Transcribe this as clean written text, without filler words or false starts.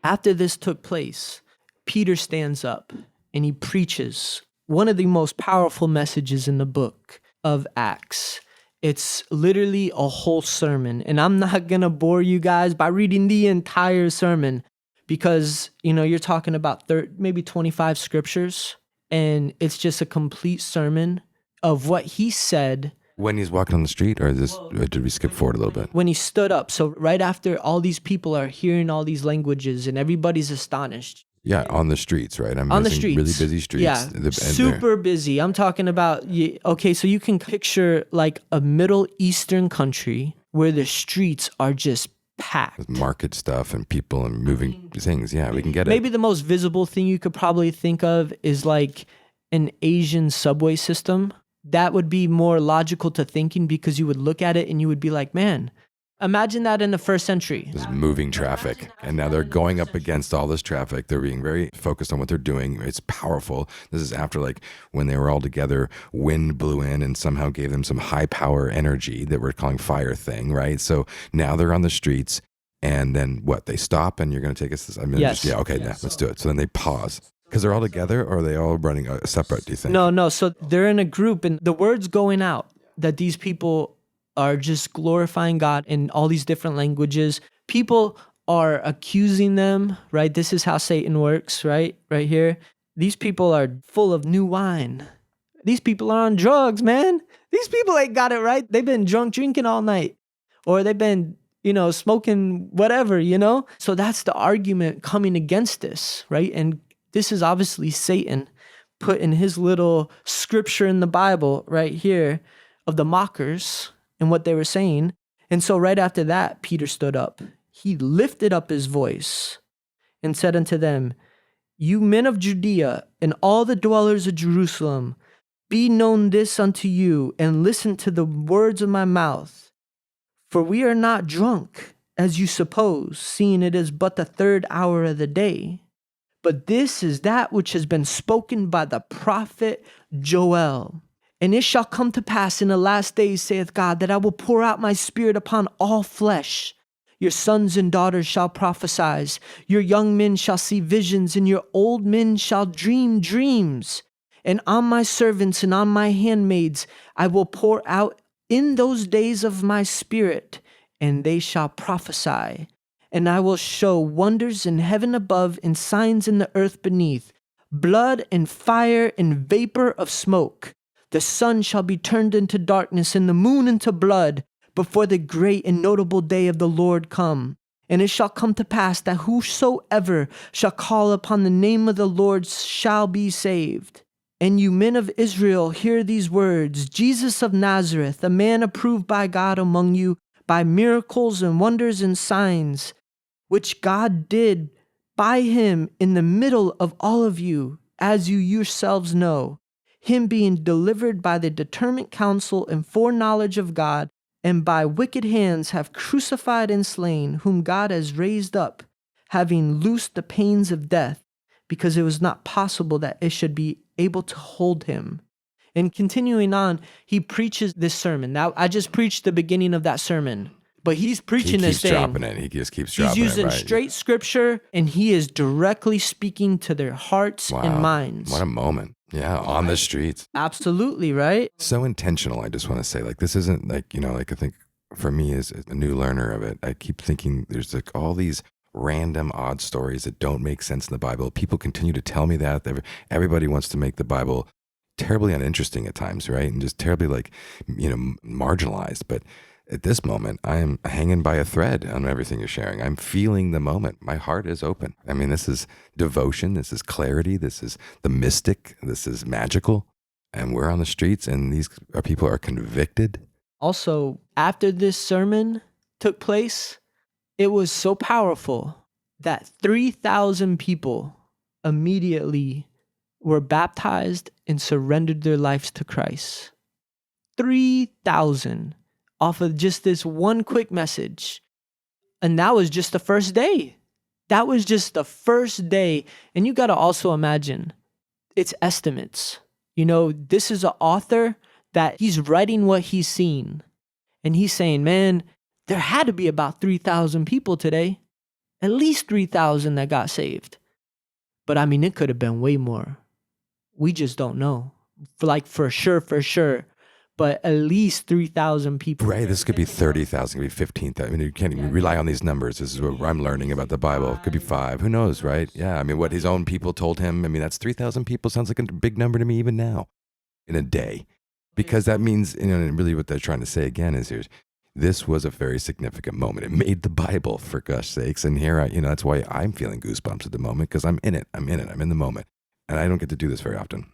After this took place, Peter stands up and he preaches one of the most powerful messages in the book of Acts. It's literally a whole sermon. And I'm not going to bore you guys by reading the entire sermon because, you're talking about maybe 25 scriptures. And it's just a complete sermon of what he said. When he's walking on the street, or did we skip forward a little bit? When he stood up. So right after all these people are hearing all these languages and everybody's astonished. Yeah, on the streets, right? On the streets. Really busy streets. Yeah, super busy. I'm talking about, okay, so you can picture like a Middle Eastern country where the streets are just packed. With market stuff and people and moving things. Yeah, we can get it. Maybe the most visible thing you could probably think of is like an Asian subway system. That would be more logical to thinking because you would look at it and you would be like, man, imagine that in the first century. There's moving traffic. And now they're going up against all this traffic. They're being very focused on what they're doing. It's powerful. This is after like when they were all together, wind blew in and somehow gave them some high power energy that we're calling fire thing, right? So now they're on the streets and then what? They stop and you're going to take us this. Yes. Let's do it. So then they pause. Because they're all together, or are they all running separate, do you think? No. So they're in a group, and the word's going out that these people are just glorifying God in all these different languages. People are accusing them, right? This is how Satan works, right? Right here. These people are full of new wine. These people are on drugs, man. These people ain't got it right. They've been drunk drinking all night, or they've been, smoking whatever, So that's the argument coming against this, right? And this is obviously Satan put in his little scripture in the Bible right here of the mockers and what they were saying. And so right after that, Peter stood up. He lifted up his voice and said unto them, "You men of Judea and all the dwellers of Jerusalem, be known this unto you, and listen to the words of my mouth. For we are not drunk, as you suppose, seeing it is but the third hour of the day. But this is that which has been spoken by the prophet Joel. And it shall come to pass in the last days, saith God, that I will pour out my spirit upon all flesh. Your sons and daughters shall prophesy. Your young men shall see visions, and your old men shall dream dreams. And on my servants and on my handmaids I will pour out in those days of my spirit, and they shall prophesy. And I will show wonders in heaven above and signs in the earth beneath, blood and fire and vapor of smoke. The sun shall be turned into darkness and the moon into blood before the great and notable day of the Lord come. And it shall come to pass that whosoever shall call upon the name of the Lord shall be saved. And you men of Israel, hear these words. Jesus of Nazareth, a man approved by God among you by miracles and wonders and signs, which God did by him in the middle of all of you, as you yourselves know, him being delivered by the determined counsel and foreknowledge of God, and by wicked hands have crucified and slain, whom God has raised up, having loosed the pains of death, because it was not possible that it should be able to hold him. And continuing on, he preaches this sermon. Now, I just preached the beginning of that sermon. But he's preaching this thing. He just keeps dropping it. He's using straight scripture, and he is directly speaking to their hearts and minds. What a moment. Yeah, on the streets. Absolutely, right? So intentional, I just want to say. Like, this isn't like, I think for me as a new learner of it, I keep thinking there's like all these random odd stories that don't make sense in the Bible. People continue to tell me that. Everybody wants to make the Bible terribly uninteresting at times, right? And just terribly marginalized. But at this moment, I am hanging by a thread on everything you're sharing. I'm feeling the moment. My heart is open. I mean, this is devotion. This is clarity. This is the mystic. This is magical. And we're on the streets, and these people are convicted. Also, after this sermon took place, it was so powerful that 3,000 people immediately were baptized and surrendered their lives to Christ. 3,000. Off of just this one quick message. And that was just the first day. That was just the first day. And you got to also imagine, it's estimates. This is an author that he's writing what he's seen. And he's saying, man, there had to be about 3,000 people today. At least 3,000 that got saved. But I mean, it could have been way more. We just don't know. For sure. But at least 3,000 people. Right, this could be 30,000, could be 15,000. I mean, you can't even rely on these numbers. This is what I'm learning about the Bible. It could be 5. Who knows, right? Yeah, I mean, what his own people told him, I mean, that's 3,000 people. Sounds like a big number to me even now in a day. Because that means, and really what they're trying to say again is this was a very significant moment. It made the Bible, for gosh sakes. And here, that's why I'm feeling goosebumps at the moment, because I'm in it. I'm in the moment. And I don't get to do this very often.